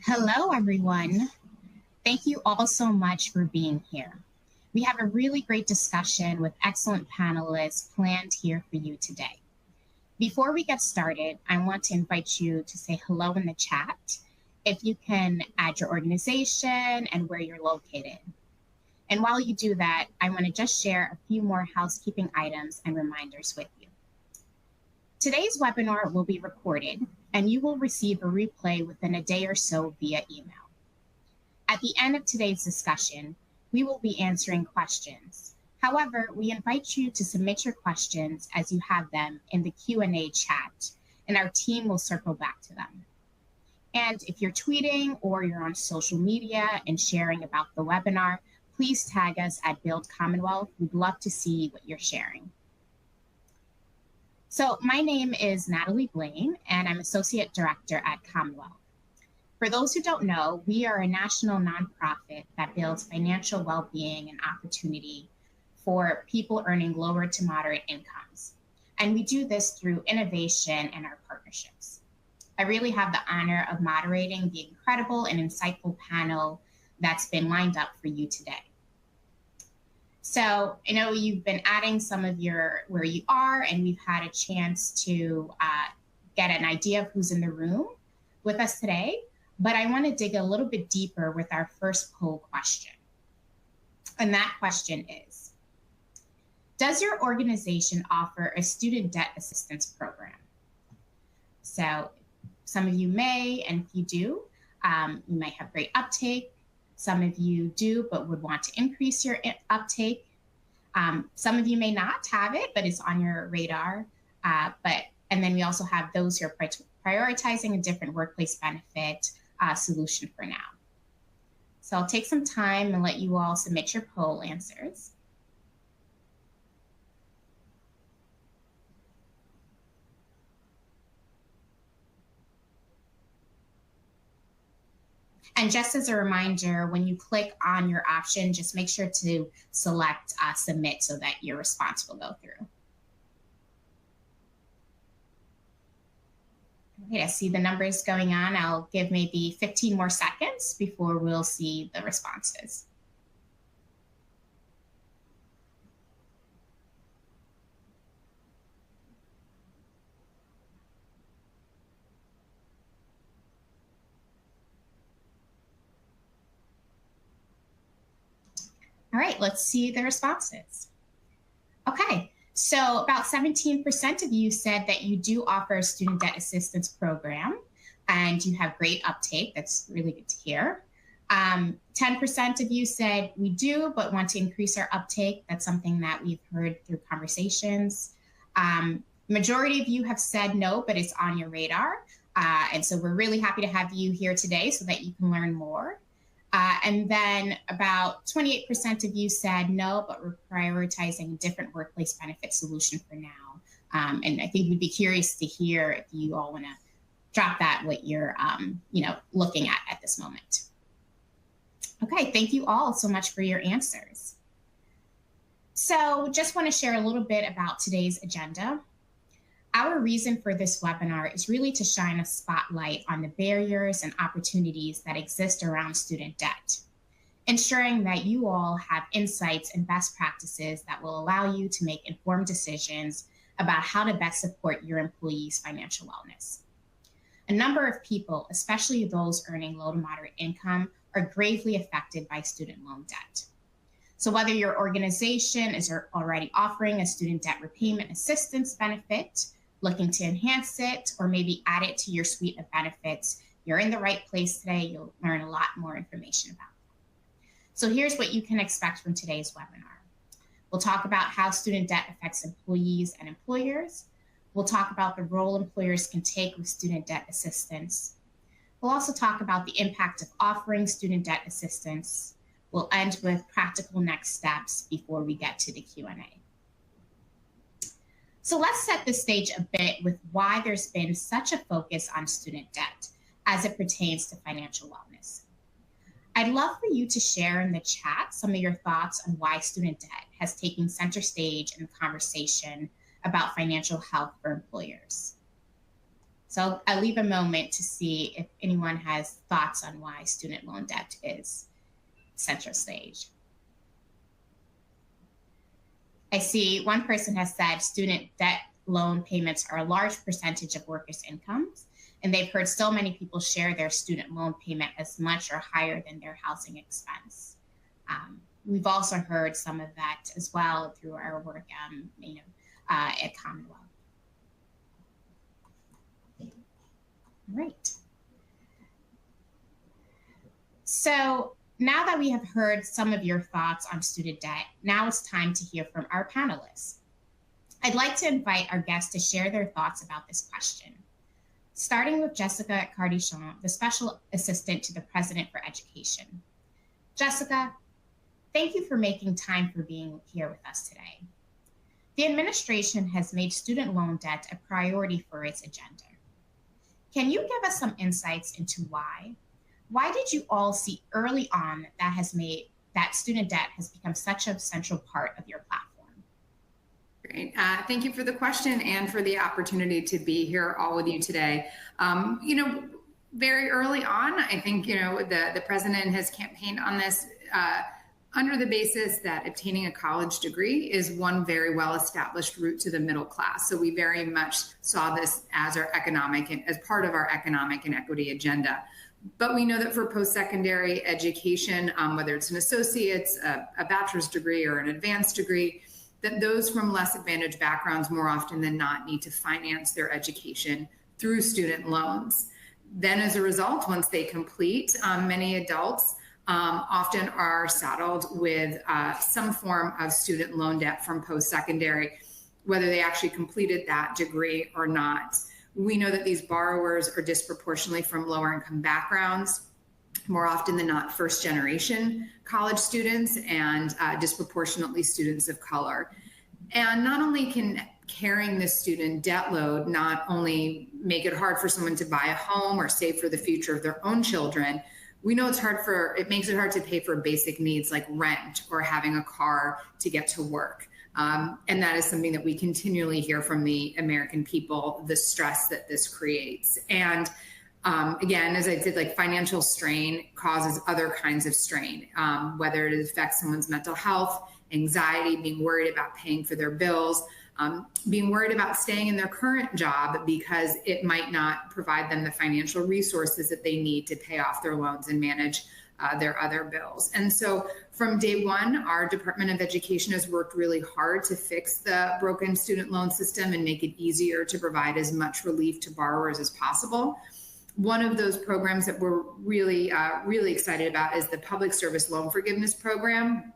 Hello, everyone. Thank you all so much for being here. We have a really great discussion with excellent panelists planned here for you today. Before we get started, I want to invite you to say hello in the chat. If you can add your organization and where you're located. And while you do that, I want to just share a few more housekeeping items and reminders with you. Today's webinar will be recorded, and you will receive a replay within a day or so via email. At the end of today's discussion, we will be answering questions. However, we invite you to submit your questions as you have them in the Q&A chat, and our team will circle back to them. And if you're tweeting or you're on social media and sharing about the webinar, please tag us at Build Commonwealth. We'd love to see what you're sharing. So my name is Natalie Blaine, and I'm Associate Director at Commonwealth. For those who don't know, we are a national nonprofit that builds financial well-being and opportunity for people earning lower to moderate incomes. And we do this through innovation and our partnerships. I really have the honor of moderating the incredible and insightful panel that's been lined up for you today. So I know you've been adding some of where you are, and we've had a chance to get an idea of who's in the room with us today. But I want to dig a little bit deeper with our first poll question. And that question is, does your organization offer a student debt assistance program? So some of you may, and if you do, you might have great uptake. Some of you do, but would want to increase your uptake. Some of you may not have it, but it's on your radar. And then we also have those who are prioritizing a different workplace benefit solution for now. So I'll take some time and let you all submit your poll answers. And just as a reminder, when you click on your option, just make sure to select submit so that your response will go through. Okay, I see the numbers going on. I'll give maybe 15 more seconds before we'll see the responses. All right, let's see the responses. Okay, so about 17% of you said that you do offer a student debt assistance program and you have great uptake. That's really good to hear. 10% of you said we do, but want to increase our uptake. That's something that we've heard through conversations. Majority of you have said no, but it's on your radar. And so we're really happy to have you here today so that you can learn more. And then about 28% of you said no, but we're prioritizing a different workplace benefit solution for now. And I think we'd be curious to hear if you all want to drop that, what you're looking at this moment. Okay, thank you all so much for your answers. So just want to share a little bit about today's agenda. Our reason for this webinar is really to shine a spotlight on the barriers and opportunities that exist around student debt, ensuring that you all have insights and best practices that will allow you to make informed decisions about how to best support your employees' financial wellness. A number of people, especially those earning low to moderate income, are gravely affected by student loan debt. So whether your organization is already offering a student debt repayment assistance benefit, looking to enhance it, or maybe add it to your suite of benefits, you're in the right place today. You'll learn a lot more information about that. So here's what you can expect from today's webinar. We'll talk about how student debt affects employees and employers. We'll talk about the role employers can take with student debt assistance. We'll also talk about the impact of offering student debt assistance. We'll end with practical next steps before we get to the Q&A. So let's set the stage a bit with why there's been such a focus on student debt as it pertains to financial wellness. I'd love for you to share in the chat some of your thoughts on why student debt has taken center stage in the conversation about financial health for employers. So I'll leave a moment to see if anyone has thoughts on why student loan debt is center stage. I see one person has said student debt loan payments are a large percentage of workers' incomes, and they've heard so many people share their student loan payment as much or higher than their housing expense. We've also heard some of that as well through our work, at Commonwealth. Right. So now that we have heard some of your thoughts on student debt, now it's time to hear from our panelists. I'd like to invite our guests to share their thoughts about this question. Starting with Jessica Cardichon, the Special Assistant to the President for Education. Jessica, thank you for making time for being here with us today. The administration has made student loan debt a priority for its agenda. Can you give us some insights into why? Why did you all see early on that student debt has become such a central part of your platform? Great. Thank you for the question and for the opportunity to be here all with you today. Very early on, I think, the president has campaigned on this under the basis that obtaining a college degree is one very well-established route to the middle class. So we very much saw this as as part of our economic and equity agenda. But we know that for post-secondary education, whether it's an associate's, a bachelor's degree, or an advanced degree, that those from less advantaged backgrounds more often than not need to finance their education through student loans. Then as a result, once they complete, many adults often are saddled with some form of student loan debt from post-secondary, whether they actually completed that degree or not. We know that these borrowers are disproportionately from lower income backgrounds, more often than not first-generation college students, and disproportionately students of color. And not only can carrying this student debt load not only make it hard for someone to buy a home or save for the future of their own children, we know it makes it hard to pay for basic needs like rent or having a car to get to work. And that is something that we continually hear from the American people, the stress that this creates. And again, as I said, financial strain causes other kinds of strain, whether it affects someone's mental health, anxiety, being worried about paying for their bills, being worried about staying in their current job because it might not provide them the financial resources that they need to pay off their loans and manage their other bills. And so from day one, our Department of Education has worked really hard to fix the broken student loan system and make it easier to provide as much relief to borrowers as possible. One of those programs that we're really excited about is the Public Service Loan Forgiveness Program,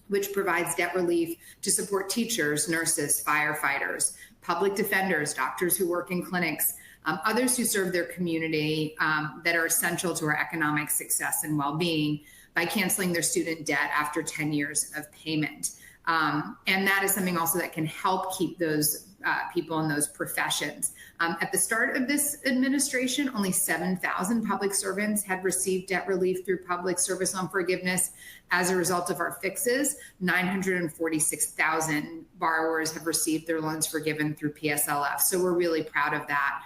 which provides debt relief to support teachers, nurses, firefighters, public defenders, doctors who work in clinics, others who serve their community that are essential to our economic success and well-being by canceling their student debt after 10 years of payment. And that is something also that can help keep those people in those professions. At the start of this administration, only 7,000 public servants had received debt relief through public service loan forgiveness. As a result of our fixes, 946,000 borrowers have received their loans forgiven through PSLF. So we're really proud of that.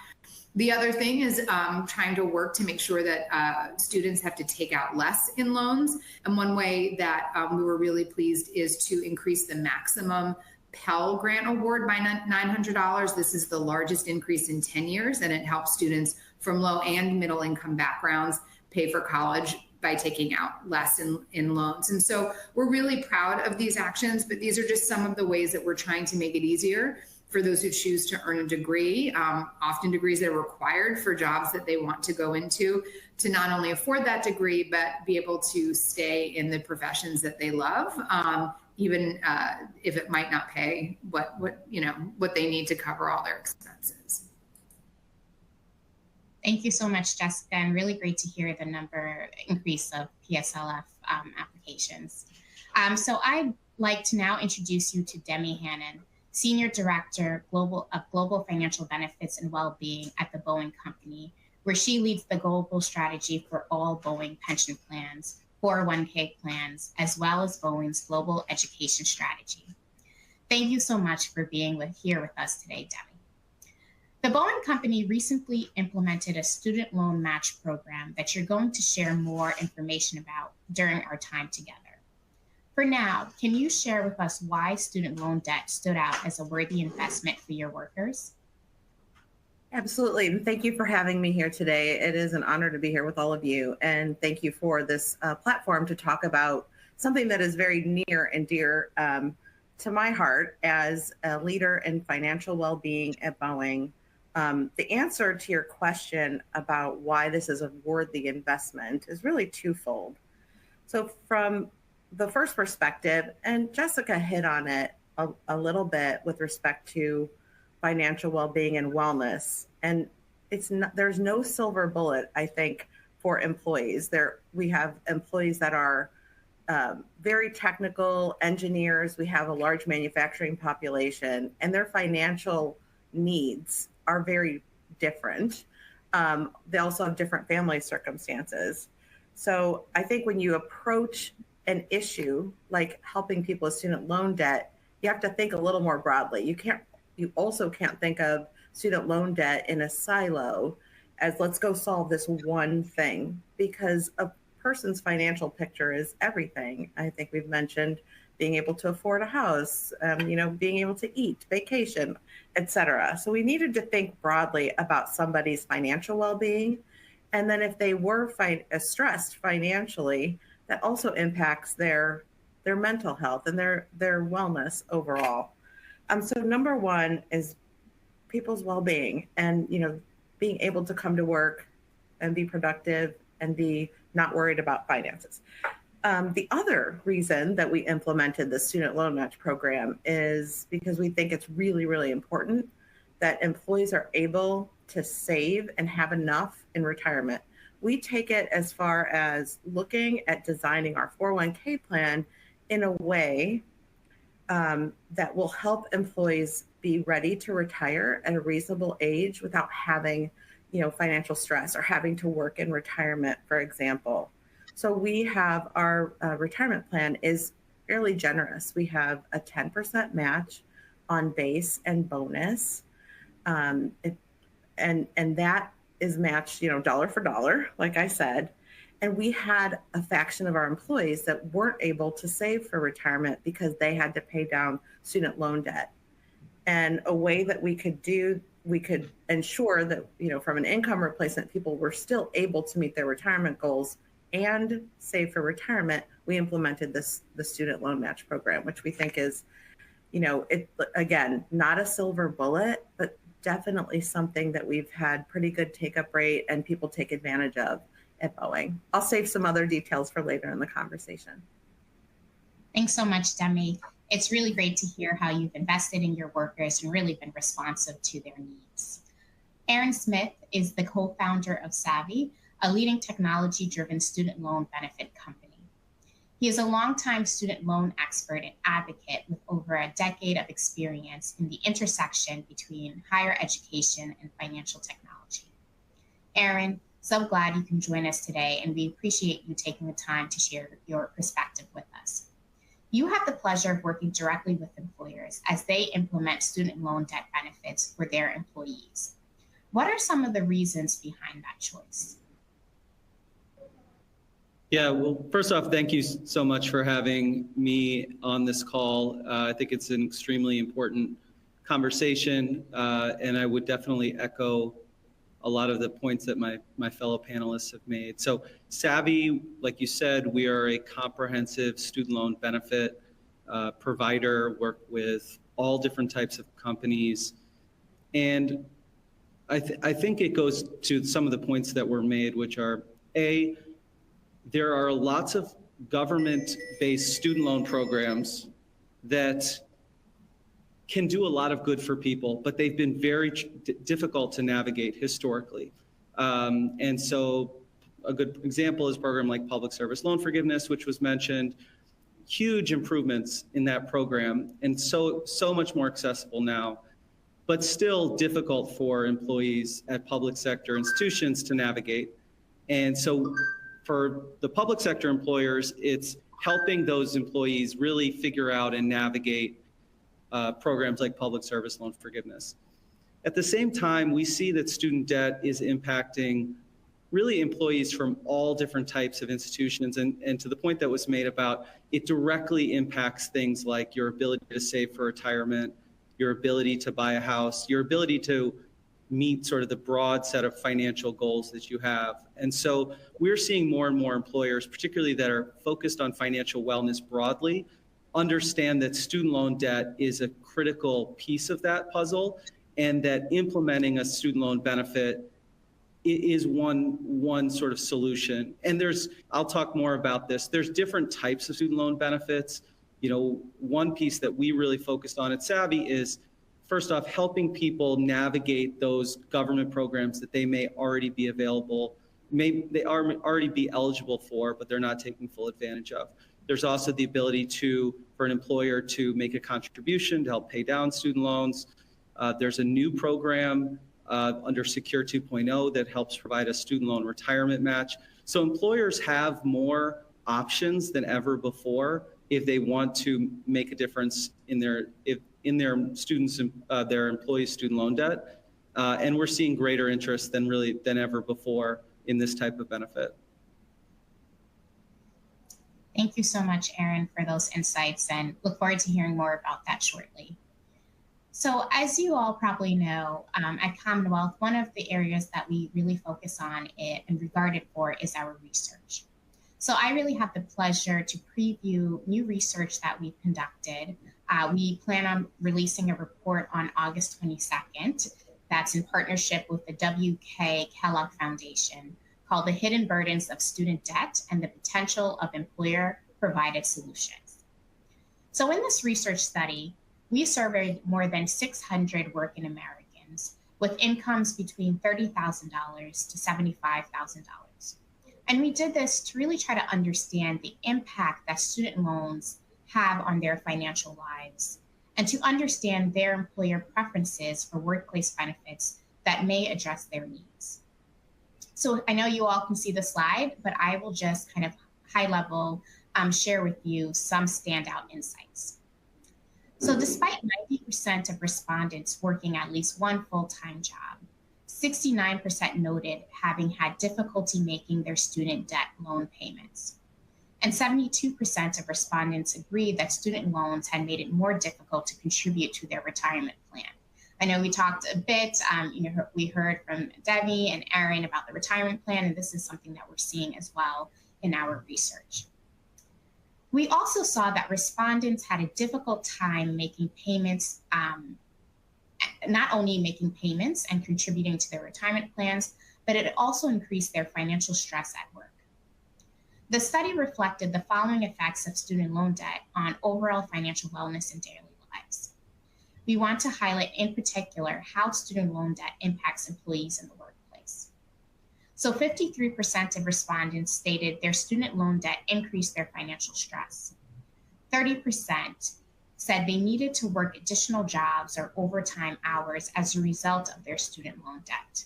The other thing is trying to work to make sure that students have to take out less in loans. And one way that we were really pleased is to increase the maximum Pell Grant award by $900. This is the largest increase in 10 years, and it helps students from low and middle income backgrounds pay for college by taking out less in loans. And so we're really proud of these actions, but these are just some of the ways that we're trying to make it easier for those who choose to earn a degree, often degrees that are required for jobs that they want to go into, to not only afford that degree, but be able to stay in the professions that they love, even if it might not pay what they need to cover all their expenses. Thank you so much, Jessica, and really great to hear the number increase of PSLF applications. So I'd like to now introduce you to Demi Hannon, Senior Director of Global Financial Benefits and Wellbeing at the Boeing Company, where she leads the global strategy for all Boeing pension plans, 401k plans, as well as Boeing's global education strategy. Thank you so much for being here with us today, Demi. The Boeing Company recently implemented a student loan match program that you're going to share more information about during our time together. For now, can you share with us why student loan debt stood out as a worthy investment for your workers? Absolutely. And thank you for having me here today. It is an honor to be here with all of you. And thank you for this platform to talk about something that is very near and dear to my heart as a leader in financial well-being at Boeing. The answer to your question about why this is a worthy investment is really twofold. So from the first perspective, and Jessica hit on it a little bit with respect to financial well-being and wellness. And there's no silver bullet, I think, for employees. We have employees that are very technical engineers. We have a large manufacturing population, and their financial needs are very different. They also have different family circumstances. So I think when you approach an issue like helping people with student loan debt, you have to think a little more broadly. You also can't think of student loan debt in a silo as let's go solve this one thing, because a person's financial picture is everything. I think we've mentioned being able to afford a house, being able to eat, vacation, etc. So we needed to think broadly about somebody's financial well-being. And then if they were stressed financially, that also impacts their mental health and their wellness overall. So number one is people's well-being and, being able to come to work and be productive and be not worried about finances. The other reason that we implemented the student loan match program is because we think it's really, really important that employees are able to save and have enough in retirement. We take it as far as looking at designing our 401k plan in a way that will help employees be ready to retire at a reasonable age without having, financial stress or having to work in retirement, for example. So we have our retirement plan is fairly generous. We have a 10% match on base and bonus, and that is matched, dollar for dollar, like I said. And we had a faction of our employees that weren't able to save for retirement because they had to pay down student loan debt. And a way that we could ensure that, from an income replacement, people were still able to meet their retirement goals and save for retirement, we implemented the student loan match program, which we think is, again, not a silver bullet, but definitely something that we've had pretty good take-up rate and people take advantage of at Boeing. I'll save some other details for later in the conversation. Thanks so much, Demi. It's really great to hear how you've invested in your workers and really been responsive to their needs. Aaron Smith is the co-founder of Savvy, a leading technology-driven student loan benefit company. He is a longtime student loan expert and advocate with over a decade of experience in the intersection between higher education and financial technology. Aaron, so glad you can join us today, and we appreciate you taking the time to share your perspective with us. You have the pleasure of working directly with employers as they implement student loan debt benefits for their employees. What are some of the reasons behind that choice? Yeah, well, first off, thank you so much for having me on this call. I think it's an extremely important conversation, and I would definitely echo a lot of the points that my fellow panelists have made. So Savvy, like you said, we are a comprehensive student loan benefit provider, work with all different types of companies. And I think it goes to some of the points that were made, which are, A, there are lots of government-based student loan programs that can do a lot of good for people, but they've been very difficult to navigate historically. And so a good example is a program like Public Service Loan Forgiveness, which was mentioned. Huge improvements in that program, and so much more accessible now, but still difficult for employees at public sector institutions to navigate. And so for the public sector employers, it's helping those employees really figure out and navigate programs like Public Service Loan Forgiveness. At the same time, we see that student debt is impacting really employees from all different types of institutions. And to the point that was made about it directly impacts things like your ability to save for retirement, your ability to buy a house, your ability to meet sort of the broad set of financial goals that you have. And so we're seeing more and more employers, particularly that are focused on financial wellness broadly, understand that student loan debt is a critical piece of that puzzle, and that implementing a student loan benefit is one sort of solution. And I'll talk more about this. There's different types of student loan benefits. One piece that we really focused on at Savvy is, first off, helping people navigate those government programs that they may already be available, they are already be eligible for, but they're not taking full advantage of. There's also the ability for an employer to make a contribution to help pay down student loans. There's a new program under Secure 2.0 that helps provide a student loan retirement match. So employers have more options than ever before if they want to make a difference in their students, their employees' student loan debt. And we're seeing greater interest than ever before in this type of benefit. Thank you so much, Aaron, for those insights, and look forward to hearing more about that shortly. So as you all probably know, at Commonwealth, one of the areas that we really focus on and regarded for is our research. So I really have the pleasure to preview new research that we've conducted. We plan on releasing a report on August 22nd that's in partnership with the W.K. Kellogg Foundation, called The Hidden Burdens of Student Debt and the Potential of Employer-Provided Solutions. So in this research study, we surveyed more than 600 working Americans with incomes between $30,000 to $75,000. And we did this to really try to understand the impact that student loans have on their financial lives, and to understand their employer preferences for workplace benefits that may address their needs. So I know you all can see the slide, but I will just kind of high level share with you some standout insights. So despite 90% of respondents working at least one full-time job, 69% noted having had difficulty making their student debt loan payments. And 72% of respondents agreed that student loans had made it more difficult to contribute to their retirement plan. I know we talked a bit, we heard from Debbie and Aaron about the retirement plan, and this is something that we're seeing as well in our research. We also saw that respondents had a difficult time making payments, not only making payments and contributing to their retirement plans, but it also increased their financial stress at work. The study reflected the following effects of student loan debt on overall financial wellness and daily lives. We want to highlight in particular how student loan debt impacts employees in the workplace. So 53% of respondents stated their student loan debt increased their financial stress. 30% said they needed to work additional jobs or overtime hours as a result of their student loan debt.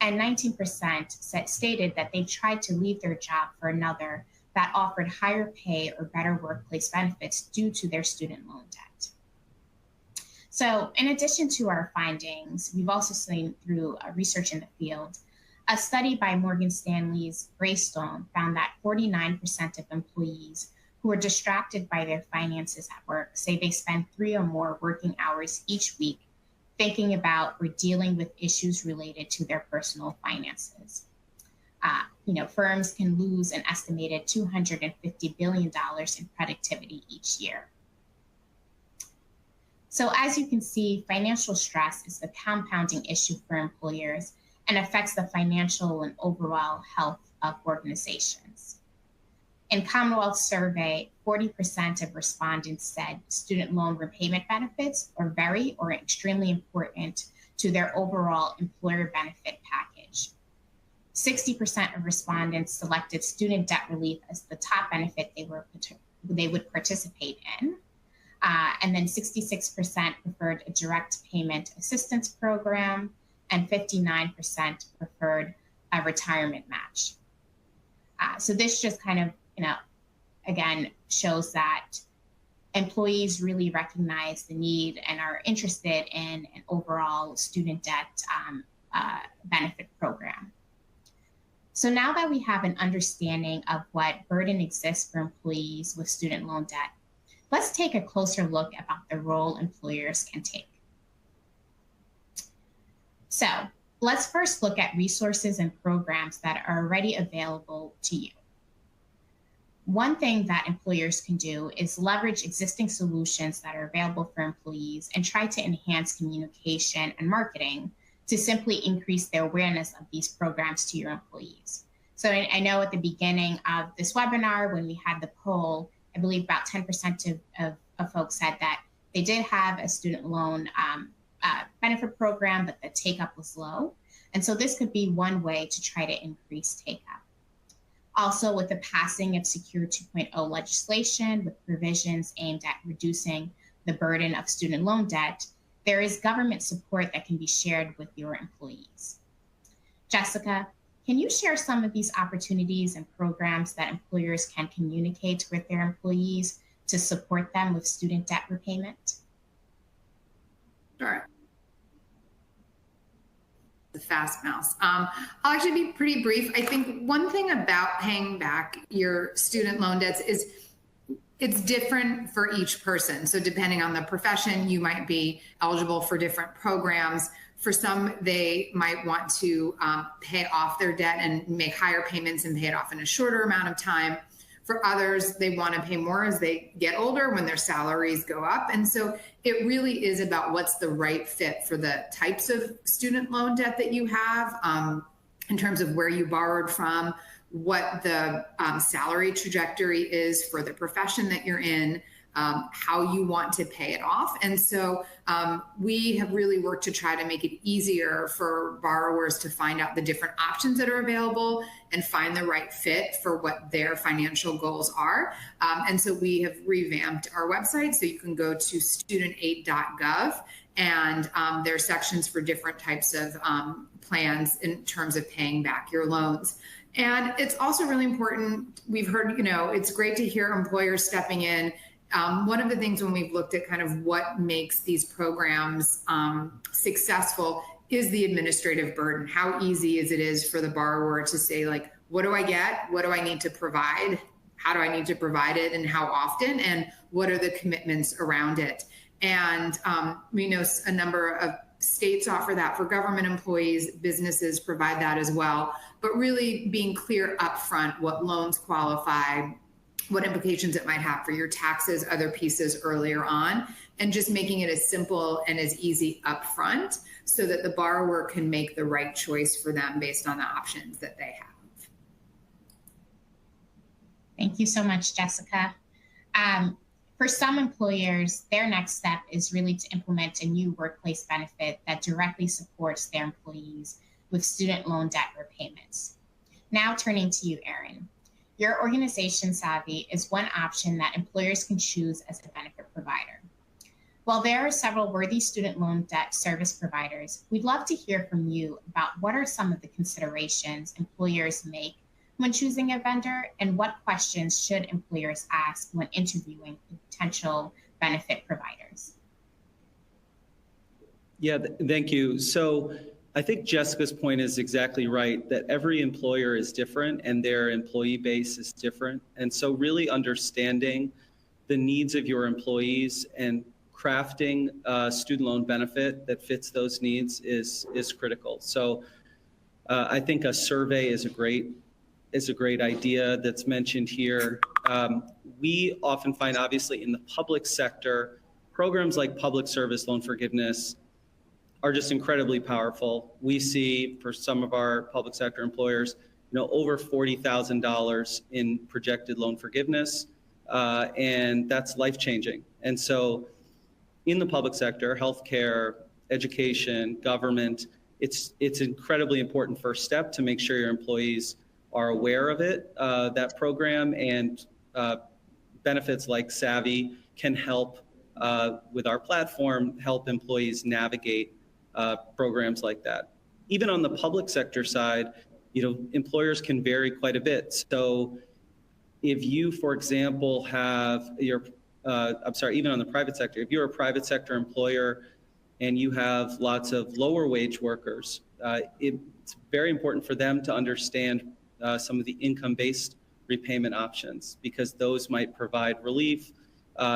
And 19% stated that they tried to leave their job for another that offered higher pay or better workplace benefits due to their student loan debt. So in addition to our findings, we've also seen through research in the field, a study by Morgan Stanley's Greystone found that 49% of employees who are distracted by their finances at work say they spend 3 or more working hours each week thinking about or dealing with issues related to their personal finances. Firms can lose an estimated $250 billion in productivity each year. So as you can see, financial stress is a compounding issue for employers and affects the financial and overall health of organizations. In Commonwealth's survey, 40% of respondents said student loan repayment benefits are very or extremely important to their overall employer benefit package. 60% of respondents selected student debt relief as the top benefit they would participate in. And then 66% preferred a direct payment assistance program, and 59% preferred a retirement match. So this just kind of, again, shows that employees really recognize the need and are interested in an overall student debt benefit program. So now that we have an understanding of what burden exists for employees with student loan debt, let's take a closer look about the role employers can take. So let's first look at resources and programs that are already available to you. One thing that employers can do is leverage existing solutions that are available for employees and try to enhance communication and marketing to simply increase the awareness of these programs to your employees. So I know at the beginning of this webinar, when we had the poll, I believe about 10% of folks said that they did have a student loan benefit program, but the take-up was low. And so this could be one way to try to increase take-up. Also, with the passing of Secure 2.0 legislation with provisions aimed at reducing the burden of student loan debt, there is government support that can be shared with your employees. Jessica, can you share some of these opportunities and programs that employers can communicate with their employees to support them with student debt repayment? Sure. The fast mouse. I'll actually be pretty brief. I think one thing about paying back your student loan debts is it's different for each person. So depending on the profession, you might be eligible for different programs. For some, they might want to pay off their debt and make higher payments and pay it off in a shorter amount of time. For others, they want to pay more as they get older when their salaries go up. And so it really is about what's the right fit for the types of student loan debt that you have, in terms of where you borrowed from, what the salary trajectory is for the profession that you're in, how you want to pay it off. And so we have really worked to try to make it easier for borrowers to find out the different options that are available and find the right fit for what their financial goals are. And so we have revamped our website, so you can go to studentaid.gov, and there are sections for different types of plans in terms of paying back your loans. And it's also really important. We've heard, it's great to hear employers stepping in. One of the things when we've looked at kind of what makes these programs successful is the administrative burden. How easy is it for the borrower to say, like, what do I get? What do I need to provide? How do I need to provide it, and how often? And what are the commitments around it? And we know a number of states offer that for government employees, businesses provide that as well. But really being clear upfront what loans qualify, what implications it might have for your taxes, other pieces earlier on, and just making it as simple and as easy upfront so that the borrower can make the right choice for them based on the options that they have. Thank you so much, Jessica. For some employers, their next step is really to implement a new workplace benefit that directly supports their employees with student loan debt repayments. Now turning to you, Erin. Your organization, Savvy, is one option that employers can choose as a benefit provider. While there are several worthy student loan debt service providers, we'd love to hear from you about what are some of the considerations employers make when choosing a vendor, and what questions should employers ask when interviewing potential benefit providers? Yeah, thank you. So I think Jessica's point is exactly right, that every employer is different and their employee base is different. And so really understanding the needs of your employees and crafting a student loan benefit that fits those needs is critical. So I think a survey is a great idea that's mentioned here. We often find, obviously, in the public sector, programs like public service loan forgiveness are just incredibly powerful. We see for some of our public sector employers, over $40,000 in projected loan forgiveness, and that's life-changing. And so in the public sector, healthcare, education, government, it's incredibly important first step to make sure your employees are aware of it, that program, and benefits like Savvy can help with our platform, help employees navigate programs like that. Even on the public sector side, employers can vary quite a bit. So if you, for example, have your even on the private sector, if you're a private sector employer and you have lots of lower wage workers, it's very important for them to understand some of the income-based repayment options, because those might provide relief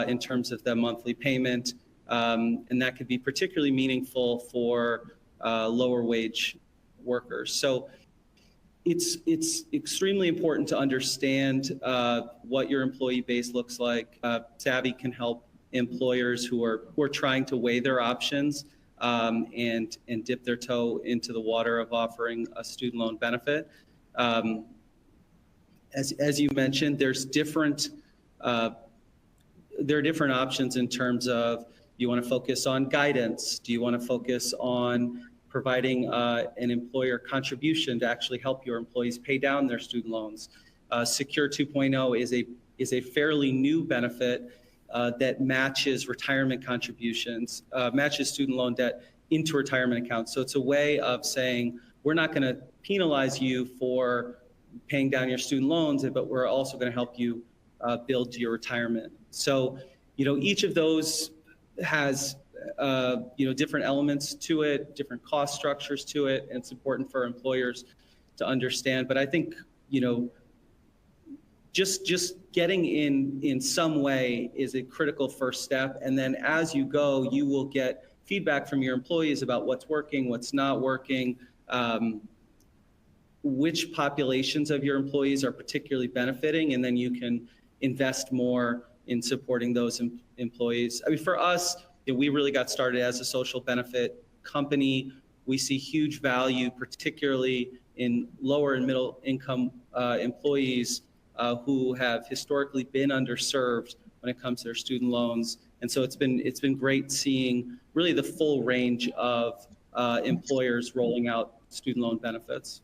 in terms of the monthly payment. And that could be particularly meaningful for lower wage workers. So it's extremely important to understand what your employee base looks like. Savvy can help employers who are trying to weigh their options and dip their toe into the water of offering a student loan benefit. As you mentioned, there are different options in terms of, do you want to focus on guidance? Do you want to focus on providing an employer contribution to actually help your employees pay down their student loans? Secure 2.0 is a fairly new benefit that matches retirement contributions, matches student loan debt into retirement accounts. So it's a way of saying, we're not going to penalize you for paying down your student loans, but we're also going to help you build to your retirement. So, each of those has, different elements to it, different cost structures to it, and it's important for employers to understand. But I think, just getting in some way is a critical first step. And then as you go, you will get feedback from your employees about what's working, what's not working, which populations of your employees are particularly benefiting, and then you can invest more in supporting those employees. I mean, for us, we really got started as a social benefit company. We see huge value, particularly in lower and middle income employees who have historically been underserved when it comes to their student loans. And so it's been great seeing really the full range of employers rolling out student loan benefits.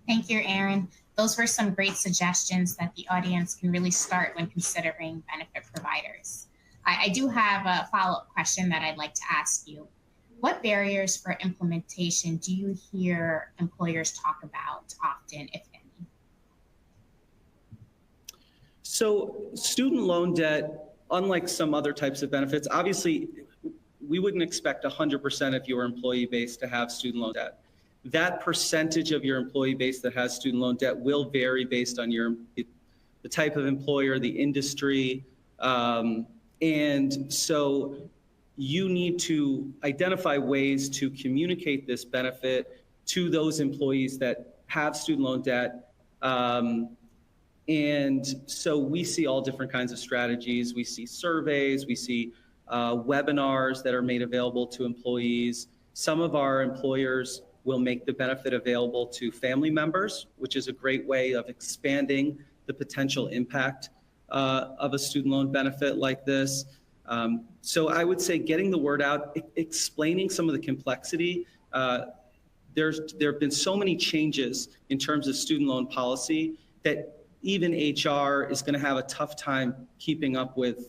Thank you, Aaron. Those were some great suggestions that the audience can really start when considering benefit providers. I do have a follow-up question that I'd like to ask you. What barriers for implementation do you hear employers talk about often, if any? So student loan debt, unlike some other types of benefits, obviously, we wouldn't expect 100% of your employee base to have student loan debt. That percentage of your employee base that has student loan debt will vary based on the type of employer, the industry. And so you need to identify ways to communicate this benefit to those employees that have student loan debt. And so we see all different kinds of strategies. We see surveys, we see webinars that are made available to employees. Some of our employers will make the benefit available to family members, which is a great way of expanding the potential impact of a student loan benefit like this. So I would say getting the word out, explaining some of the complexity. There have been so many changes in terms of student loan policy that even HR is going to have a tough time keeping up with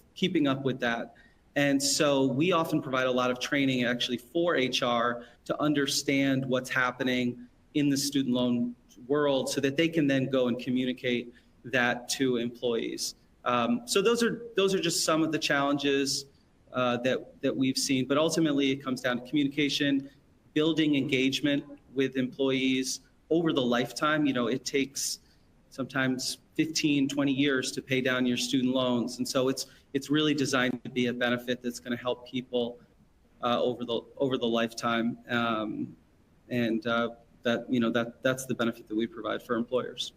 that. And so we often provide a lot of training actually for HR to understand what's happening in the student loan world so that they can then go and communicate that to employees. So those are just some of the challenges that we've seen, but ultimately it comes down to communication, building engagement with employees over the lifetime. It takes sometimes 15, 20 years to pay down your student loans. And so it's really designed to be a benefit that's going to help people over the lifetime. And that's the benefit that we provide for employers.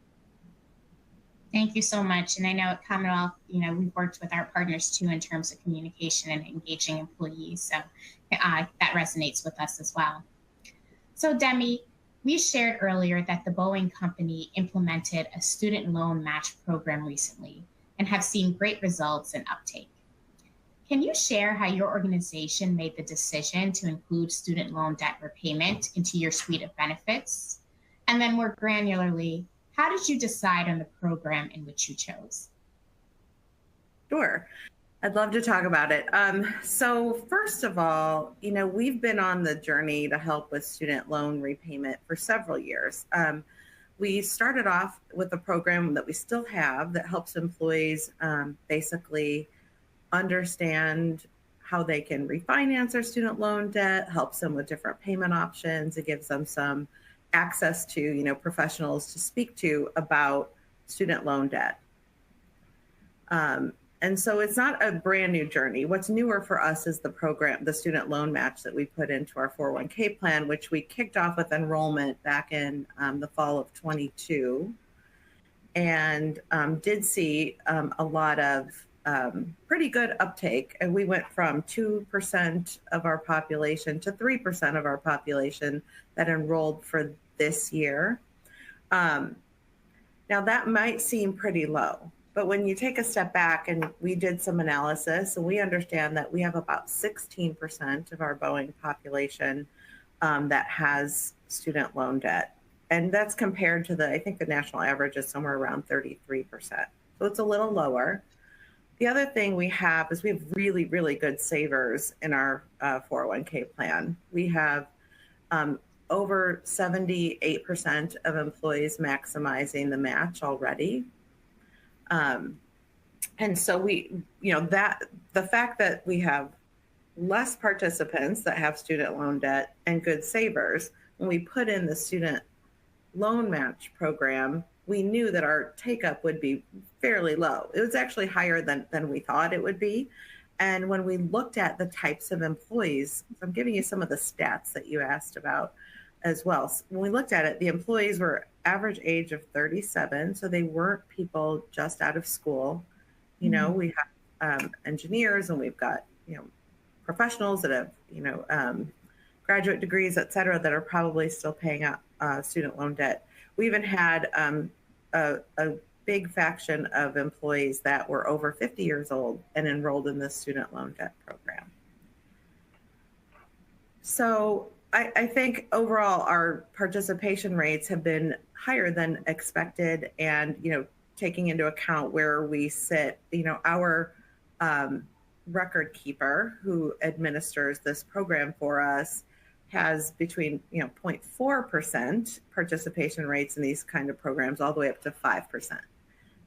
Thank you so much. And I know at Commonwealth, we've worked with our partners too in terms of communication and engaging employees. So that resonates with us as well. So Demi, we shared earlier that the Boeing company implemented a student loan match program recently and have seen great results and uptake. Can you share how your organization made the decision to include student loan debt repayment into your suite of benefits? And then more granularly, how did you decide on the program in which you chose? Sure. I'd love to talk about it. So first of all, we've been on the journey to help with student loan repayment for several years. we started off with a program that we still have that helps employees basically understand how they can refinance their student loan debt, helps them with different payment options. It gives them some access to, professionals to speak to about student loan debt. And so it's not a brand new journey. What's newer for us is the program, the student loan match that we put into our 401k plan, which we kicked off with enrollment back in the fall of 22, and did see a lot of pretty good uptake. And we went from 2% of our population to 3% of our population that enrolled for this year. Now that might seem pretty low, but when you take a step back, and we did some analysis, and we understand that we have about 16% of our Boeing population that has student loan debt. And that's compared to I think the national average is somewhere around 33%. So it's a little lower. The other thing we have is we have really, really good savers in our 401k plan. We have over 78% of employees maximizing the match already. And so the fact that we have less participants that have student loan debt and good savers, when we put in the student loan match program, we knew that our take up would be fairly low. It was actually higher than we thought it would be. And when we looked at the types of employees, I'm giving you some of the stats that you asked about as well. So when we looked at it, the employees were average age of 37. So they weren't people just out of school. We have engineers, and we've got, professionals that have, graduate degrees, et cetera, that are probably still paying out student loan debt. We even had a big faction of employees that were over 50 years old and enrolled in the student loan debt program. So I think overall our participation rates have been higher than expected, and taking into account where we sit, our record keeper who administers this program for us has between 0.4% participation rates in these kind of programs all the way up to 5%.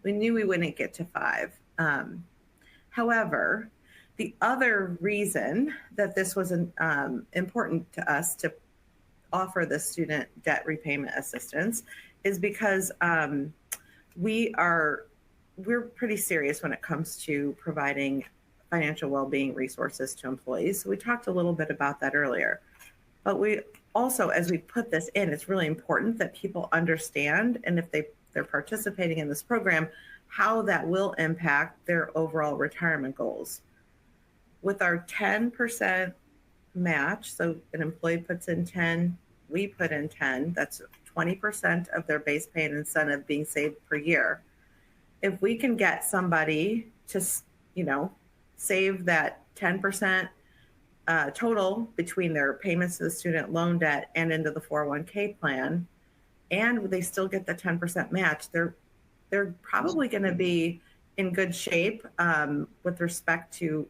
We knew we wouldn't get to 5. However, the other reason that this was important to us to offer the student debt repayment assistance is because we're pretty serious when it comes to providing financial well-being resources to employees. So we talked a little bit about that earlier. But we also, as we put this in, it's really important that people understand, and if they're participating in this program, how that will impact their overall retirement goals. With our 10% match, so an employee puts in 10, we put in 10, that's 20% of their base pay and incentive being saved per year. If we can get somebody to, save that 10% total between their payments to the student loan debt and into the 401k plan, and they still get the 10% match, they're probably going to be in good shape with respect to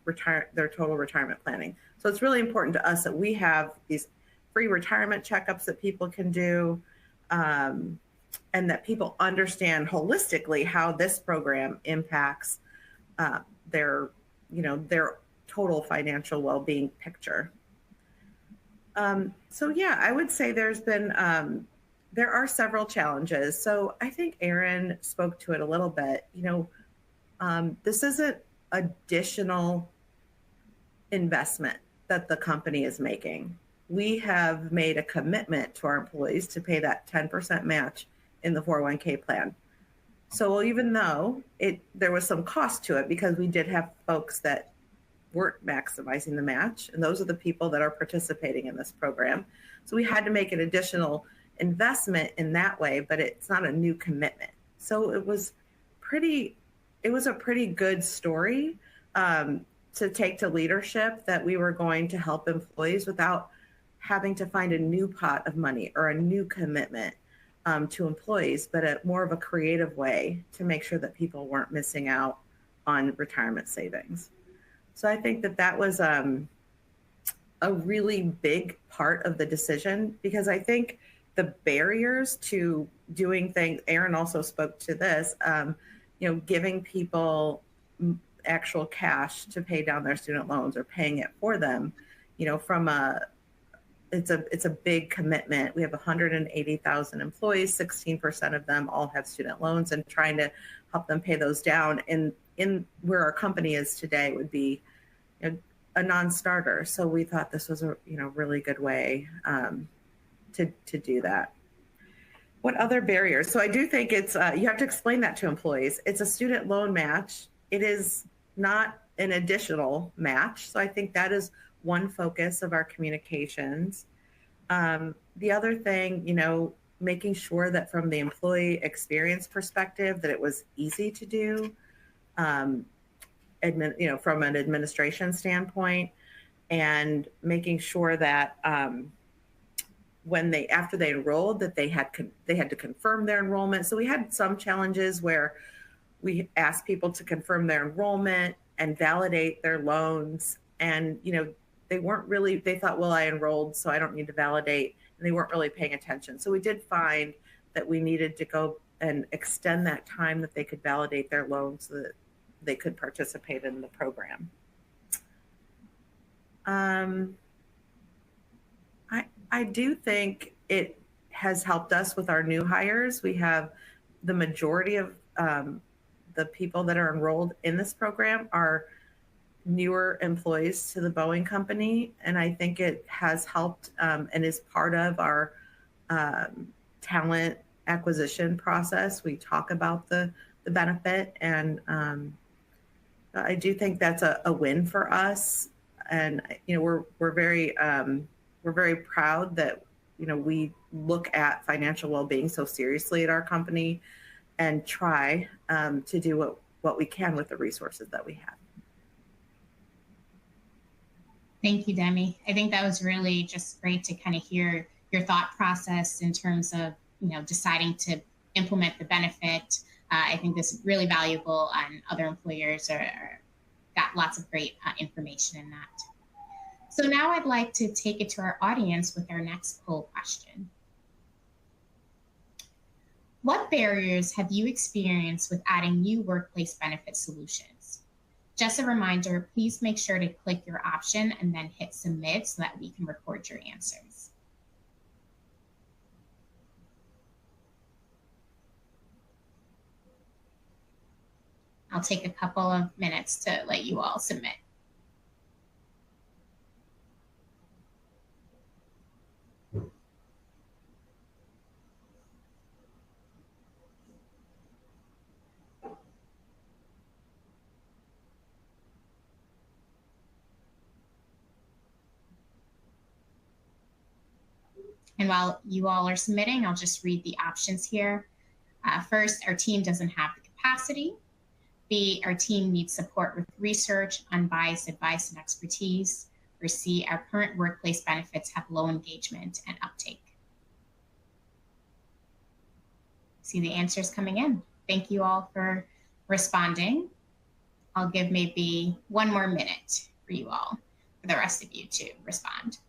their total retirement planning. So it's really important to us that we have these free retirement checkups that people can do, and that people understand holistically how this program impacts their total financial well-being picture. So yeah, I would say there are several challenges. So I think Aaron spoke to it a little bit. This isn't additional investment that the company is making. We have made a commitment to our employees to pay that 10% match in the 401k plan. So even though there was some cost to it, because we did have folks that weren't maximizing the match, and those are the people that are participating in this program. So we had to make an additional investment in that way, but it's not a new commitment. So it was a pretty good story to take to leadership, that we were going to help employees without having to find a new pot of money or a new commitment to employees, but more of a creative way to make sure that people weren't missing out on retirement savings. So I think that was a really big part of the decision, because I think the barriers to doing things. Aaron also spoke to this, giving people actual cash to pay down their student loans or paying it for them, it's a big commitment. We have 180,000 employees, 16% of them all have student loans, and trying to help them pay those down in where our company is today would be a non-starter. So we thought this was a really good way to do that. What other barriers? So I do think it's you have to explain that to employees. It's a student loan match. It is not an additional match. So I think that is one focus of our communications. The other thing, making sure that from the employee experience perspective, that it was easy to do, from an administration standpoint, and making sure that after they enrolled, that they had to confirm their enrollment. So we had some challenges where we asked people to confirm their enrollment and validate their loans, and they thought, well, I enrolled, so I don't need to validate, and they weren't really paying attention. So we did find that we needed to go and extend that time that they could validate their loans so that they could participate in the program. I do think it has helped us with our new hires. We have the majority of the people that are enrolled in this program are newer employees to the Boeing company. And I think it has helped and is part of our talent acquisition process. We talk about the benefit, and I do think that's a win for us. And we're very proud that we look at financial well-being so seriously at our company, and try to do what we can with the resources that we have. Thank you, Demi. I think that was really just great to kind of hear your thought process in terms of deciding to implement the benefit. I think this is really valuable, and other employers got lots of great information in that. So now I'd like to take it to our audience with our next poll question. What barriers have you experienced with adding new workplace benefit solutions? Just a reminder, please make sure to click your option and then hit submit so that we can record your answers. I'll take a couple of minutes to let you all submit. And while you all are submitting, I'll just read the options here. First, our team doesn't have the capacity. B, our team needs support with research, unbiased advice, and expertise. Or C, our current workplace benefits have low engagement and uptake. See the answers coming in. Thank you all for responding. I'll give maybe one more minute for you all, for the rest of you to respond.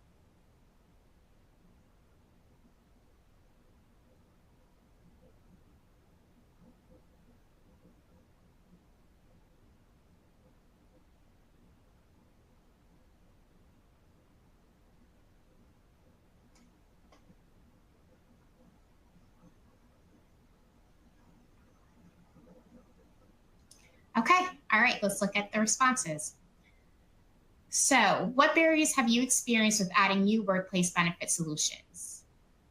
Okay, all right, let's look at the responses. So, what barriers have you experienced with adding new workplace benefit solutions?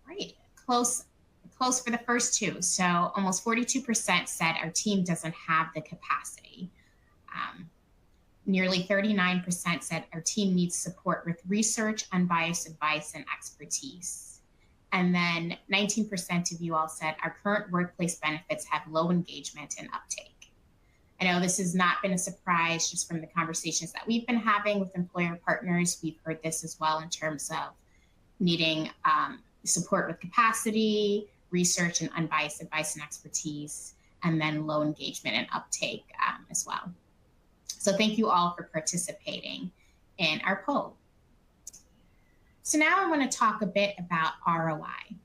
Right, close for the first two. So almost 42% said our team doesn't have the capacity. Nearly 39% said our team needs support with research, unbiased advice, and expertise. And then 19% of you all said our current workplace benefits have low engagement and uptake. I know this has not been a surprise just from the conversations that we've been having with employer partners. We've heard this as well in terms of needing support with capacity, research, and unbiased advice and expertise, and then low engagement and uptake as well. So thank you all for participating in our poll. So now I want to talk a bit about ROI.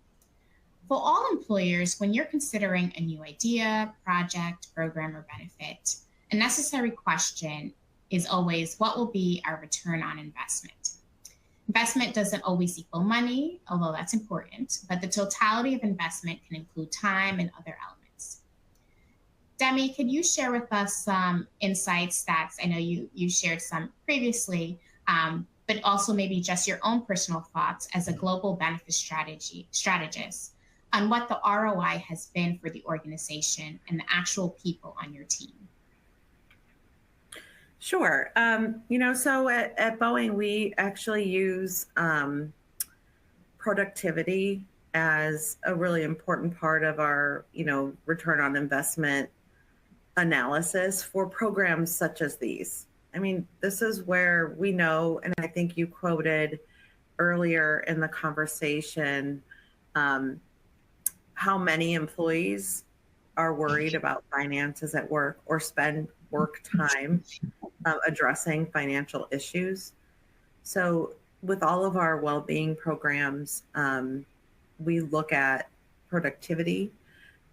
For all employers, when you're considering a new idea, project, program, or benefit, a necessary question is always, what will be our return on investment? Investment doesn't always equal money, although that's important, but the totality of investment can include time and other elements. Demi, could you share with us some insights that I know you shared some previously, but also maybe just your own personal thoughts as a global benefit strategist on what the ROI has been for the organization and the actual people on your team? Sure. So at Boeing, we actually use productivity as a really important part of our, return on investment analysis for programs such as these. I mean, this is where we know, and I think you quoted earlier in the conversation, how many employees are worried about finances at work or spend work time addressing financial issues. So with all of our well-being programs, we look at productivity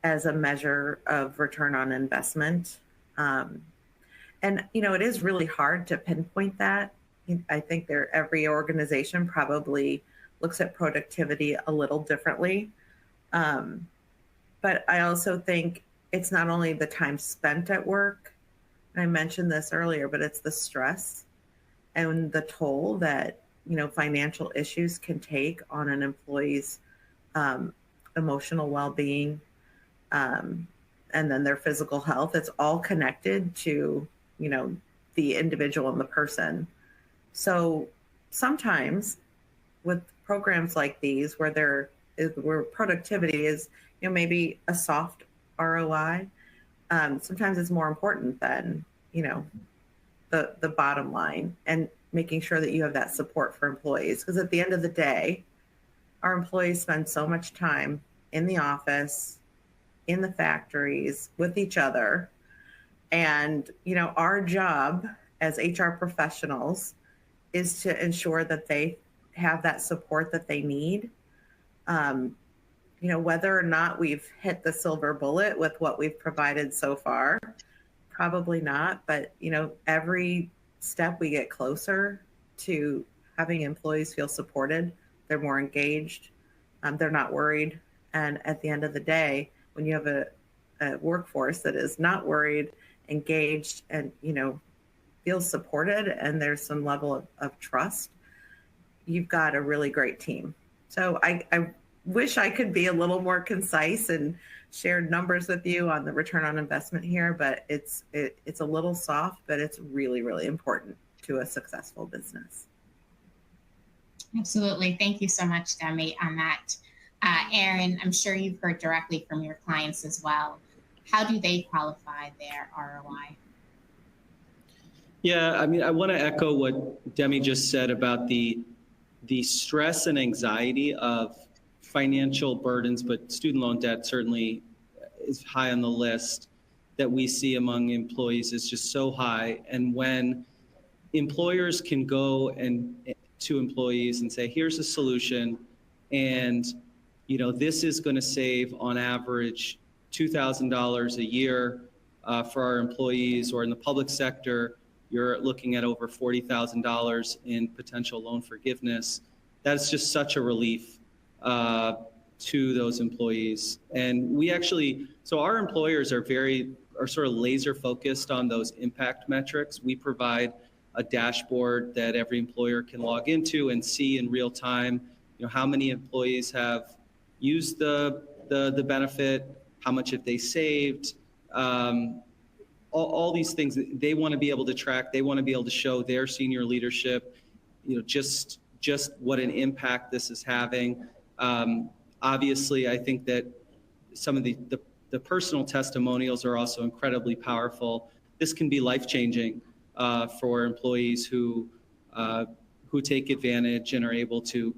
as a measure of return on investment. And, it is really hard to pinpoint that. I think every organization probably looks at productivity a little differently. But I also think it's not only the time spent at work, and I mentioned this earlier, but it's the stress and the toll that, financial issues can take on an employee's emotional well-being, and then their physical health. It's all connected to, the individual and the person. So sometimes with programs like these where productivity is, maybe a soft ROI, sometimes it's more important than, the bottom line, and making sure that you have that support for employees. Because at the end of the day, our employees spend so much time in the office, in the factories, with each other. And, our job as HR professionals is to ensure that they have that support that they need. Whether or not we've hit the silver bullet with what we've provided so far, probably not. But, every step we get closer to having employees feel supported, they're more engaged, they're not worried. And at the end of the day, when you have a workforce that is not worried, engaged, and, feels supported, and there's some level of trust, you've got a really great team. So I wish I could be a little more concise and share numbers with you on the return on investment here, but it's a little soft, but it's really, really important to a successful business. Absolutely. Thank you so much, Demi, on that. Aaron, I'm sure you've heard directly from your clients as well. How do they qualify their ROI? Yeah, I want to echo what Demi just said about the stress and anxiety of financial burdens, but student loan debt certainly is high on the list that we see among employees is just so high. And when employers can go to employees and say, here's a solution, and this is going to save on average $2,000 a year for our employees, or in the public sector, you're looking at over $40,000 in potential loan forgiveness. That's just such a relief to those employees. And so our employers are sort of laser focused on those impact metrics. We provide a dashboard that every employer can log into and see in real time, how many employees have used the benefit, how much have they saved, all these things that they want to be able to track. They want to be able to show their senior leadership, just what an impact this is having. Obviously, I think that some of the personal testimonials are also incredibly powerful. This can be life-changing for employees who take advantage and are able to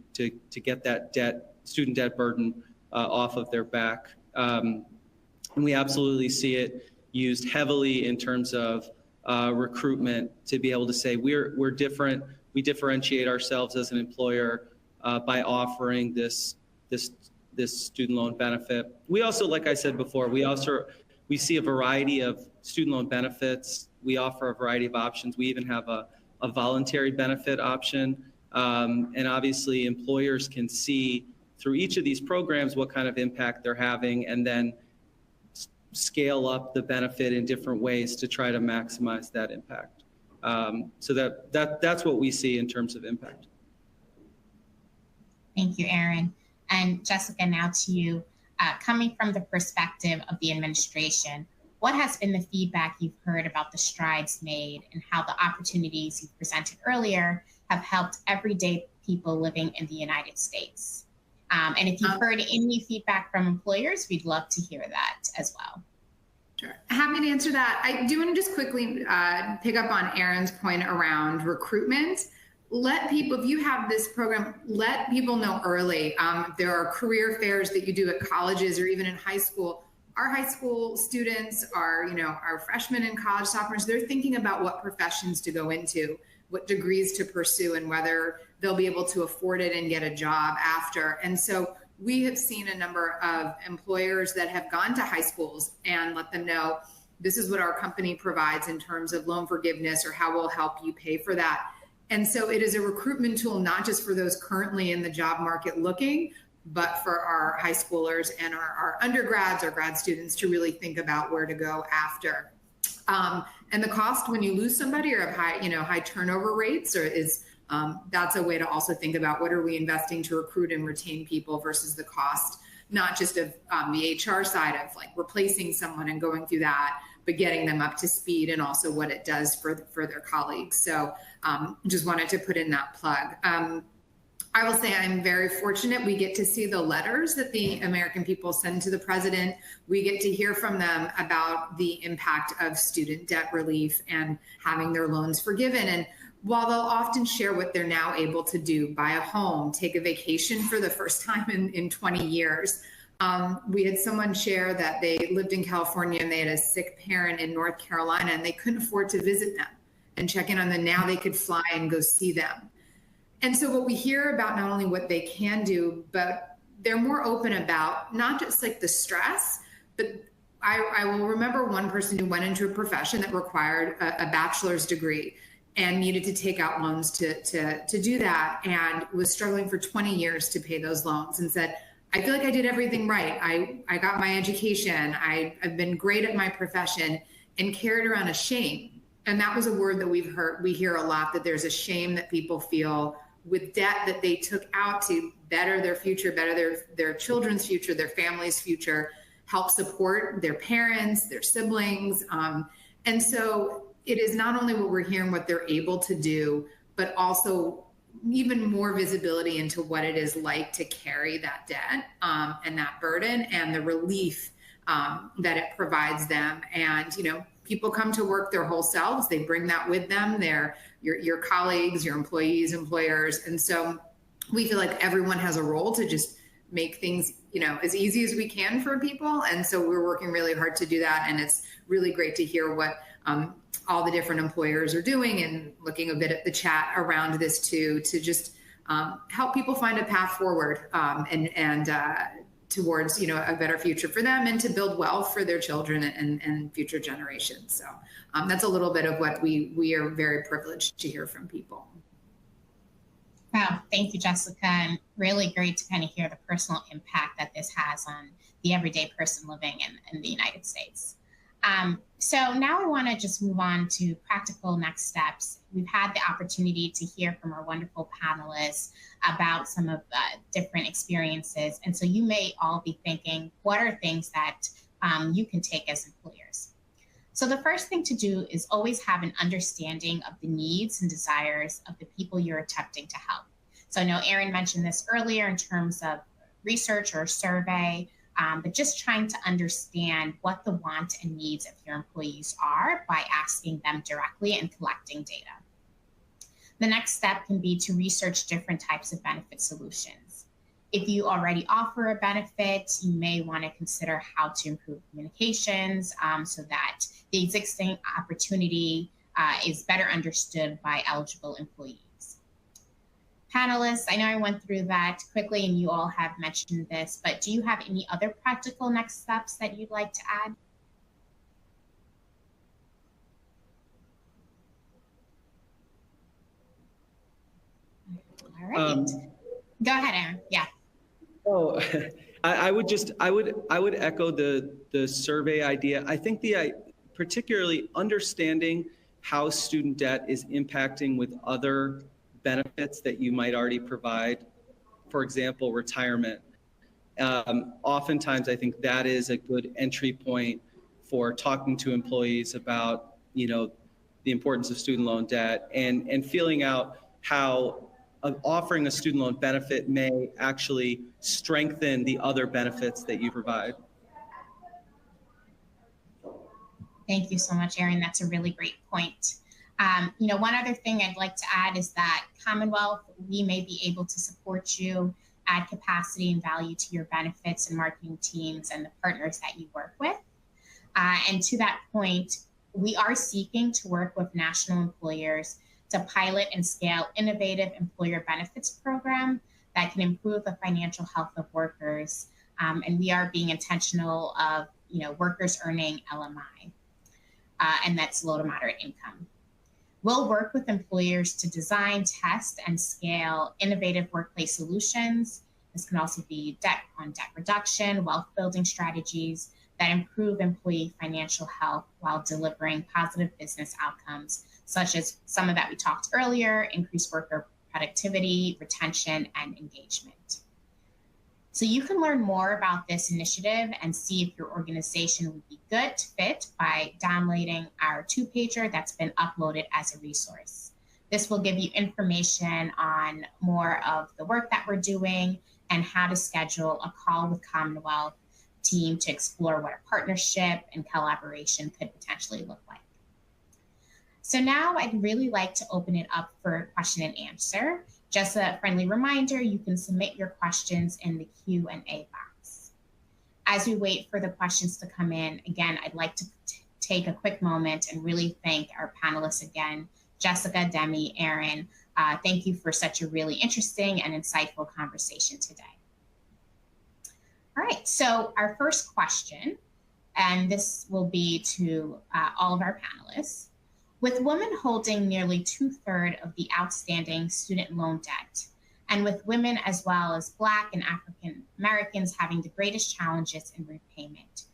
get that student debt burden off of their back. And we absolutely see it used heavily in terms of recruitment, to be able to say we're different. We differentiate ourselves as an employer by offering this this student loan benefit. We also, like I said before, we see a variety of student loan benefits. We offer a variety of options. We even have a voluntary benefit option. And obviously employers can see through each of these programs what kind of impact they're having, and then scale up the benefit in different ways to try to maximize that impact. So that's what we see in terms of impact. Thank you, Aaron. And Jessica, now to you. Coming from the perspective of the administration, what has been the feedback you've heard about the strides made and how the opportunities you presented earlier have helped everyday people living in the United States? And if you've heard any feedback from employers, we'd love to hear that as well. Sure. Happy to answer that. I do want to just quickly pick up on Aaron's point around recruitment. Let people, if you have this program, let people know early. If there are career fairs that you do at colleges or even in high school. Our high school students are, our freshmen and college sophomores, they're thinking about what professions to go into, what degrees to pursue, and whether they'll be able to afford it and get a job after. And so we have seen a number of employers that have gone to high schools and let them know, this is what our company provides in terms of loan forgiveness or how we'll help you pay for that. And so it is a recruitment tool, not just for those currently in the job market looking, but for our high schoolers and our undergrads or grad students to really think about where to go after. And the cost when you lose somebody or have high turnover rates is that's a way to also think about what are we investing to recruit and retain people versus the cost, not just of the HR side of like replacing someone and going through that, but getting them up to speed and also what it does for their colleagues. So just wanted to put in that plug. I will say I'm very fortunate. We get to see the letters that the American people send to the president. We get to hear from them about the impact of student debt relief and having their loans forgiven. And while they'll often share what they're now able to do, buy a home, take a vacation for the first time in 20 years, we had someone share that they lived in California and they had a sick parent in North Carolina and they couldn't afford to visit them and check in on them. Now they could fly and go see them. And so what we hear about not only what they can do, but they're more open about not just like the stress, but I will remember one person who went into a profession that required a bachelor's degree and needed to take out loans to do that and was struggling for 20 years to pay those loans and said, I feel like I did everything right. I got my education. I've been great at my profession, and carried around a shame. And that was a word that we hear a lot, that there's a shame that people feel with debt that they took out to better their future, better their children's future, their family's future, help support their parents, their siblings. And so it is not only what we're hearing, what they're able to do, but also even more visibility into what it is like to carry that debt and that burden and the relief that it provides them. And, people come to work their whole selves. They bring that with them. They're your colleagues, your employees, employers. And so we feel like everyone has a role to just make things, as easy as we can for people. And so we're working really hard to do that. And it's really great to hear what all the different employers are doing, and looking a bit at the chat around this too, to just help people find a path forward and towards, a better future for them and to build wealth for their children and future generations. So that's a little bit of what we are very privileged to hear from people. Wow, thank you, Jessica. And really great to kind of hear the personal impact that this has on the everyday person living in the United States. So now I want to just move on to practical next steps. We've had the opportunity to hear from our wonderful panelists about some of the different experiences. And so you may all be thinking, what are things that you can take as employers? So the first thing to do is always have an understanding of the needs and desires of the people you're attempting to help. So I know Aaron mentioned this earlier in terms of research or survey, but just trying to understand what the wants and needs of your employees are by asking them directly and collecting data. The next step can be to research different types of benefit solutions. If you already offer a benefit, you may want to consider how to improve communications so that the existing opportunity is better understood by eligible employees. Panelists, I know I went through that quickly and you all have mentioned this, but do you have any other practical next steps that you'd like to add? All right. Go ahead, Aaron. Yeah. Oh, I would echo the survey idea. I think particularly understanding how student debt is impacting with other benefits that you might already provide, for example, retirement. Oftentimes, I think that is a good entry point for talking to employees about, the importance of student loan debt and feeling out how offering a student loan benefit may actually strengthen the other benefits that you provide. Thank you so much, Erin. That's a really great point. One other thing I'd like to add is that Commonwealth, we may be able to support you, add capacity and value to your benefits and marketing teams and the partners that you work with. And to that point, we are seeking to work with national employers to pilot and scale innovative employer benefits program that can improve the financial health of workers. And we are being intentional of, workers earning LMI, and that's low to moderate income. We'll work with employers to design, test, and scale innovative workplace solutions. This can also be debt reduction, wealth building strategies that improve employee financial health while delivering positive business outcomes, such as some of that we talked earlier, increased worker productivity, retention, and engagement. So you can learn more about this initiative and see if your organization would be good fit by downloading our two-pager that's been uploaded as a resource. This will give you information on more of the work that we're doing and how to schedule a call with Commonwealth team to explore what a partnership and collaboration could potentially look like. So now I'd really like to open it up for question and answer. Just a friendly reminder, you can submit your questions in the Q&A box. As we wait for the questions to come in, again, I'd like to take a quick moment and really thank our panelists again, Jessica, Demi, Aaron. Thank you for such a really interesting and insightful conversation today. All right, so our first question, and this will be to all of our panelists. With women holding nearly 2/3 of the outstanding student loan debt, and with women as well as Black and African Americans having the greatest challenges in repayment,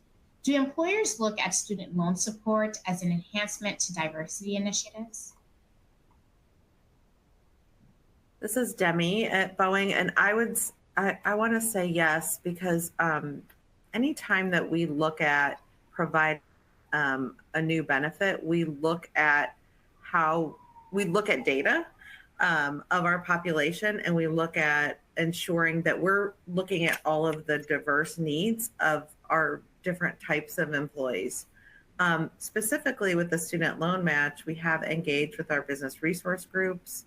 do employers look at student loan support as an enhancement to diversity initiatives? This is Demi at Boeing, and I want to say yes, because anytime that we look at provide a new benefit, we look at data of our population, and we look at ensuring that we're looking at all of the diverse needs of our different types of employees. Specifically with the student loan match, we have engaged with our business resource groups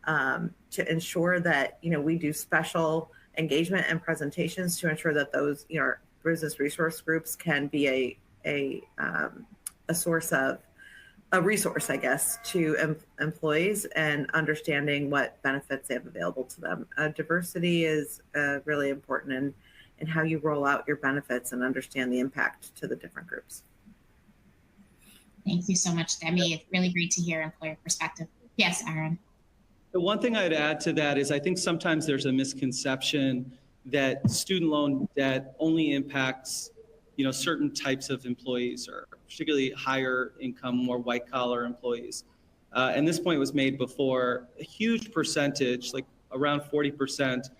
to ensure that we do special engagement and presentations to ensure that those business resource groups can be a source of a resource, I guess, to employees and understanding what benefits they have available to them. Diversity is really important in how you roll out your benefits and understand the impact to the different groups. Thank you so much, Demi. It's really great to hear employer perspective. Yes, Aaron. The one thing I'd add to that is I think sometimes there's a misconception that student loan debt only impacts certain types of employees, or particularly higher income, more white collar employees. And this point was made before. A huge percentage, like around 40%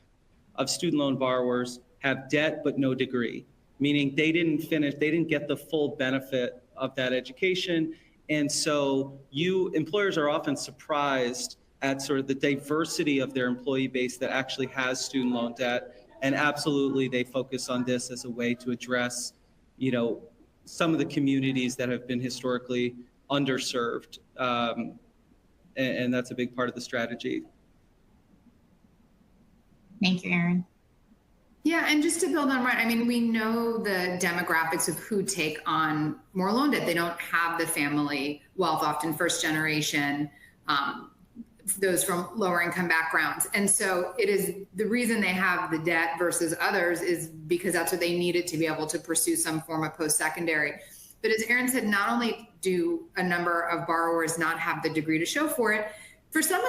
of student loan borrowers have debt but no degree, meaning they didn't get the full benefit of that education. And so employers are often surprised at sort of the diversity of their employee base that actually has student loan debt. And absolutely, they focus on this as a way to address some of the communities that have been historically underserved. And that's a big part of the strategy. Thank you, Aaron. Yeah, and just to build on Ryan, we know the demographics of who take on more loan debt. They don't have the family wealth, often first generation those from lower income backgrounds. And so it is the reason they have the debt versus others is because that's what they needed to be able to pursue some form of post-secondary. But as Erin said, not only do a number of borrowers not have the degree to show for it, for some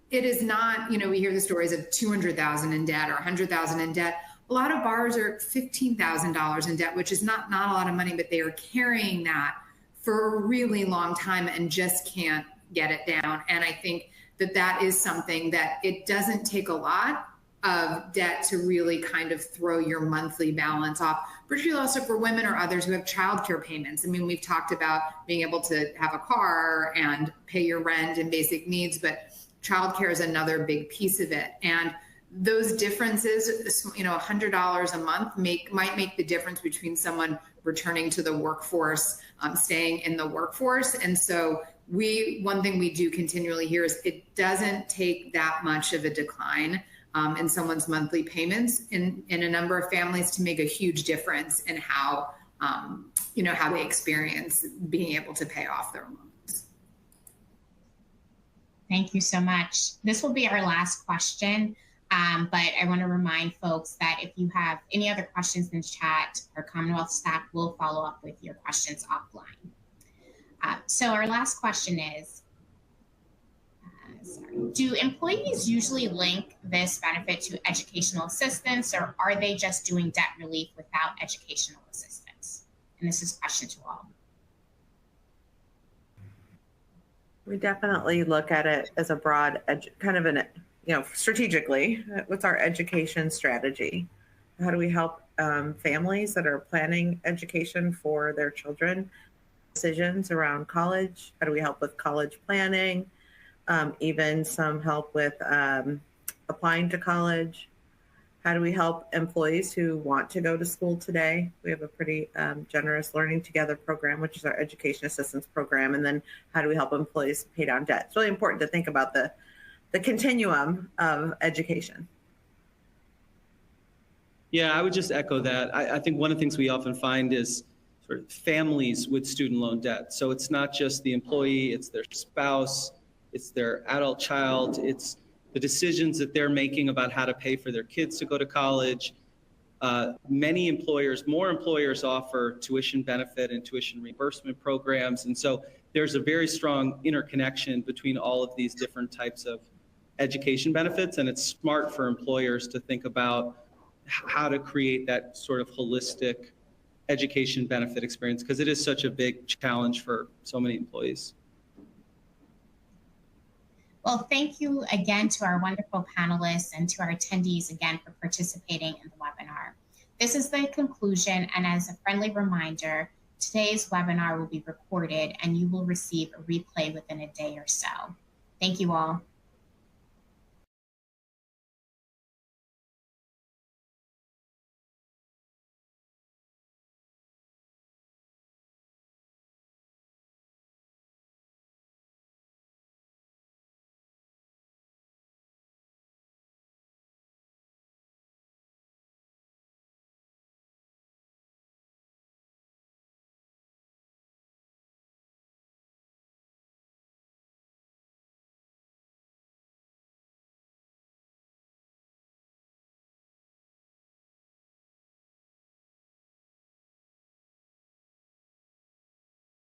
it is not, we hear the stories of 200,000 in debt or 100,000 in debt. A lot of borrowers are $15,000 in debt, which is not a lot of money, but they are carrying that for a really long time and just can't get it down. And I think that is something that it doesn't take a lot of debt to really kind of throw your monthly balance off, particularly also for women or others who have childcare payments. I mean, we've talked about being able to have a car and pay your rent and basic needs, but childcare is another big piece of it. And those differences, $100 a month might make the difference between someone returning to the workforce, staying in the workforce. And so one thing we do continually hear is it doesn't take that much of a decline in someone's monthly payments in a number of families to make a huge difference in how they experience being able to pay off their loans. Thank you so much. This will be our last question. But I want to remind folks that if you have any other questions in the chat, our Commonwealth staff will follow up with your questions offline. So our last question is, do employees usually link this benefit to educational assistance, or are they just doing debt relief without educational assistance? And this is a question to all. We definitely look at it as a broad, strategically, what's our education strategy? How do we help families that are planning education for their children? Decisions around college? How do we help with college planning? Even some help with applying to college? How do we help employees who want to go to school today? We have a pretty generous Learning Together program, which is our education assistance program. And then how do we help employees pay down debt? It's really important to think about the continuum of education. Yeah, I would just echo that. I think one of the things we often find is sort of families with student loan debt. So it's not just the employee, it's their spouse, it's their adult child, it's the decisions that they're making about how to pay for their kids to go to college. More employers offer tuition benefit and tuition reimbursement programs. And so there's a very strong interconnection between all of these different types of education benefits. And it's smart for employers to think about how to create that sort of holistic education benefit experience, because it is such a big challenge for so many employees. Well, thank you again to our wonderful panelists and to our attendees again for participating in the webinar. This is the conclusion, and as a friendly reminder, today's webinar will be recorded and you will receive a replay within a day or so. Thank you all.